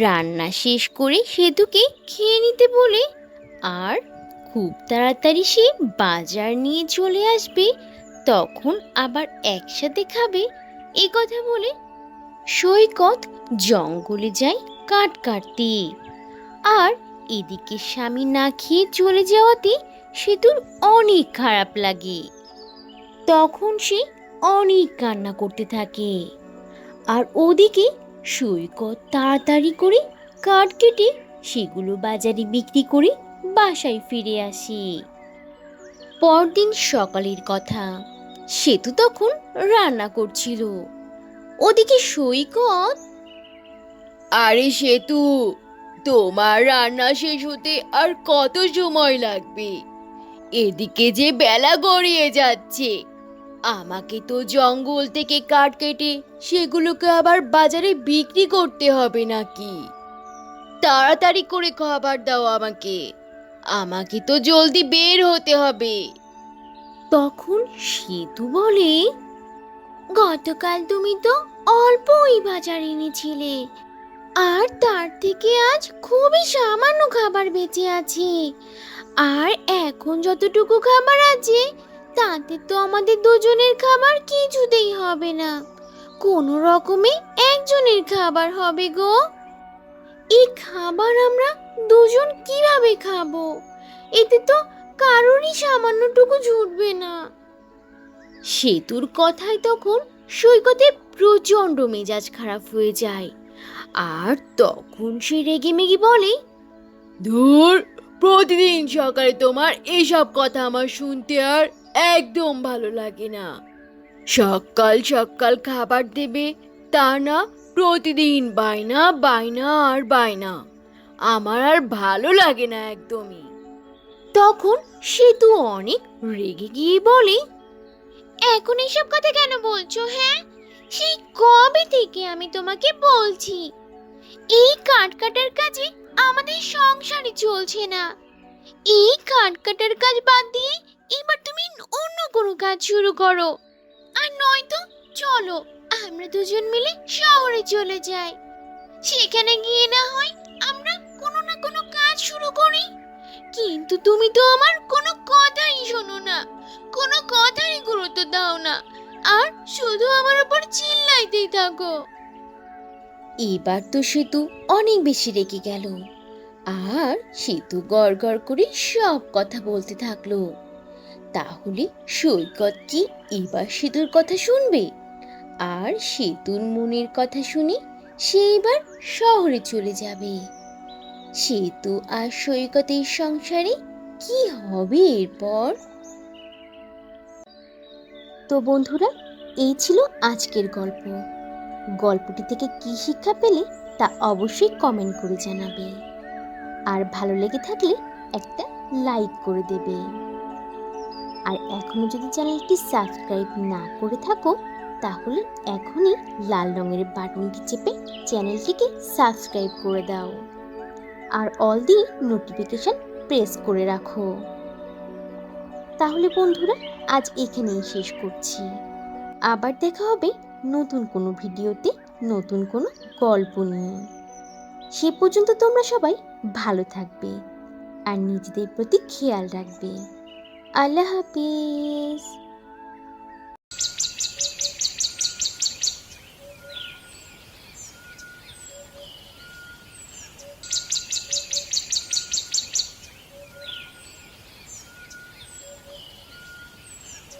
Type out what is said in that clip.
রান্না শেষ করে সেতুকে খেয়ে নিতে বলে আর খুব তাড়াতাড়ি সে বাজার নিয়ে চলে আসবে, তখন আবার একসাথে খাবে এ কথা বলে সৈকত জঙ্গলে যায় কাঠ কাটতে। আর এদিকে স্বামী না খেয়ে চলে যাওয়াতে সেতুর অনেক খারাপ লাগে। তখন সে অনেক কান্না করতে থাকে। আর ওদিকে সৈকত তাড়াতাড়ি করে কাঠ কেটে সেগুলো বাজারে বিক্রি করে বাসায় ফিরে আসে। পরদিন সকালের কথা, সেতু তখন রান্না করছিল। ওদিকে সৈকত, আরে সেতু, তোমার রান্না শেষ হতে আর কত সময় লাগবে? এদিকে যে বেলা গড়িয়ে যাচ্ছে, আমাকে তো জঙ্গল থেকে কাঠ কেটে সেগুলোকে আবার বাজারে বিক্রি করতে হবে নাকি? তাড়াতাড়ি করে খাবার দাও আমাকে, আমাকে তো জলদি বের হতে হবে। তখন সেতু বলে, গতকাল তুমি তো অল্পই বাজার এনেছিলে, আর তার থেকে আজ খুবই সামান্য খাবার বেঁচে আছে। আর এখন যতটুকু খাবার আছে তাতে তো আমাদের দুজনের খাবার কিছুতেই হবে না, কোনো রকমে একজনের খাবার হবে গো। এই খাবার আমরা দুজন কিভাবে খাবো? এতে তো কারোরই সামান্যটুকু জুটবে না। সেতুর কথায় তখন সৈকতের প্রচণ্ড মেজাজ খারাপ হয়ে যায়। আর তখন সে রেগেমেগে বলে, ধুর, প্রতিদিন সকালে তোমার এসব কথা আমার শুনতে আর একদম ভালো লাগে না। সকাল সকাল খাবার দেবে তা না, প্রতিদিন বায়না বায়না আর বায়না। আমার আর ভালো লাগে না একদমই। তখন সেতু অনেক রেগে গিয়ে বলে, এখন এসব কথা কেন বলছো? হ্যাঁ, সেই কবে থেকে আমি তোমাকে বলছি এই কাঠ কাটার কাজে আমাদের সংসারই চলছে না। এই কাঠ কাটার কাজ বাদ দিয়ে এবার তুমি অন্য কোনো কাজ শুরু করো, আর নয়তো চলো আমরা দুজন মিলে শহরে চলে যাই। সেখানে গিয়ে না হয় আমরা কোনো না কোনো কাজ শুরু করি। কিন্তু তুমি তো আমার কোনো কথাই শোনো না, কোনো কথাই গুরুত্ব দাও না, আর শুধু আমার উপর চিল্লাইতেই থাকো। এবার তো সেতু অনেক বেশি রেগে গেল, আর সেতু গড় করে সব কথা বলতে থাকলো। তাহলে সৈকত কি এবার সেতুর কথা শুনবে? আর সেতুর মনের কথা শুনে সে এবার শহরে চলে যাবে। সেতু আর সৈকতের সংসারে কি হবে এরপর? তো বন্ধুরা, এই ছিল আজকের গল্প। গল্পটি থেকে কি শিক্ষা পেলে তা অবশ্যই কমেন্ট করে জানাবে। আর ভালো লেগে থাকলে একটা লাইক করে দেবে। আর এখনো যদি চ্যানেলটি সাবস্ক্রাইব না করে থাকো, তাহলে এখনই লাল রঙের বাটনটি চেপে চ্যানেলটিকে সাবস্ক্রাইব করে দাও। আর অল দি নোটিফিকেশন প্রেস করে রাখো। তাহলে বন্ধুরা, আজ এখানেই শেষ করছি। আবার দেখা হবে নতুন কোনো ভিডিওতে, নতুন কোনো গল্প নিয়ে। সে পর্যন্ত তোমরা সবাই ভালো থাকবে আর নিজেদের প্রতি খেয়াল রাখবে। আল্লাহ হাফিজ।